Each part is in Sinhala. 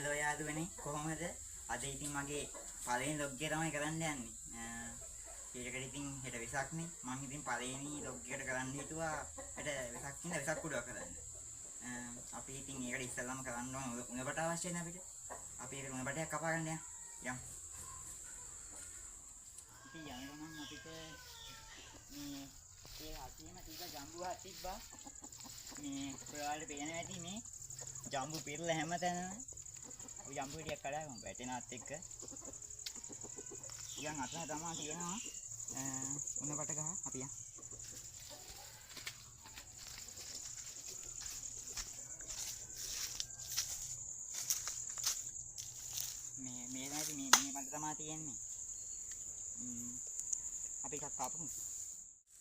හලෝ යාළුවනේ කොහොමද? අද ඉතින් මගේ පළවෙනි ලොග් එක තමයි කරන්න යන්නේ. ඒකට ඉතින් හෙට වෙසක්නේ. මම ඉතින් පළවෙනි ලොග් එකට කරන්න හිතුවා හෙට වෙසක් ඉන්න වෙසක් කුඩුවක් කරන්න. අපි ඉතින් ඒකට ඉස්සෙල්ලාම කරන්න ඕන උණපට අවශ්‍යයි නේ අපිට. අපි ඒකට උණපටයක් කපා ගන්න යමු. ඉතින් යනවා නම් අපිට මේ ඒ හතියම ටික ජම්බු හත් තිබ්බා. මේ ඔයාලට පේනවා ඇති මේ ජම්බු පිරලා හැමතැනම ඔය ජම්බු ටිකක් කඩාගමු වැටෙනවත් එක්ක. ඊයන් අතන තමයි කියනවා උණපට ගහ අපි යන්. මේ නැති මේ මට තමයි තියෙන්නේ. අපි එකක් කපමු.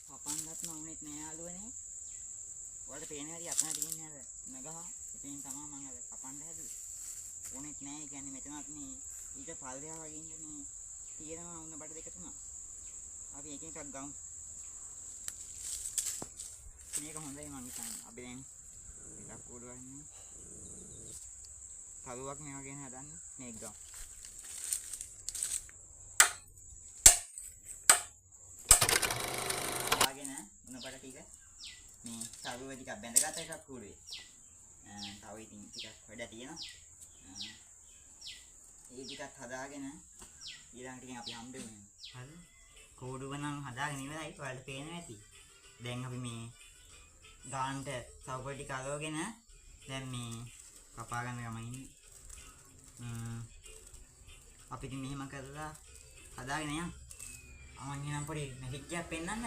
කපන්නත් නෝනෙත් නෑ යාළුවනේ. ඔයාලට පේනවා ඇති අතන තියෙන්නේ අර නගහ. ඉතින් තමයි මම අර කපන්න හැදුවේ. ඕනෙත් නෑ. ඒ කියන්නේ මෙතනත් මේ ඊට පල්ලෙහා වගේ ඉන්න මේ තියෙනවා උණපට දෙක තුනක්. අපි එක එකක් ගමු. මේක හොඳයි මං හිතන්නේ. අපි දැන් එකක් උඩවන්නේ. තලුවක් මේ වගේ හදන්න මේක ගමු. ආගෙන උණපට ටික මේ තලුව ටිකක් බැඳගත්ත එකක් කුඩුවේ. තව ඉතින් ටිකක් වැඩ තියෙනවා. ඒ ටිකත් හදාගෙන ඊළඟ ටිකෙන් අපි හම්බෙමු. හරි. කෝඩුව නම් හදාගෙන ඉවරයි. ඔයාලට පේනවා ඇති. දැන් අපි මේ ගානට සවුප ටික අරගෙන දැන් මේ කපා ගන්න ගම ඉන්නේ. අපි ඉතින් මෙහෙම කරලා හදාගෙන යමු. අමන් එනම් පොඩි මැජික් එකක් පෙන්නන්නද?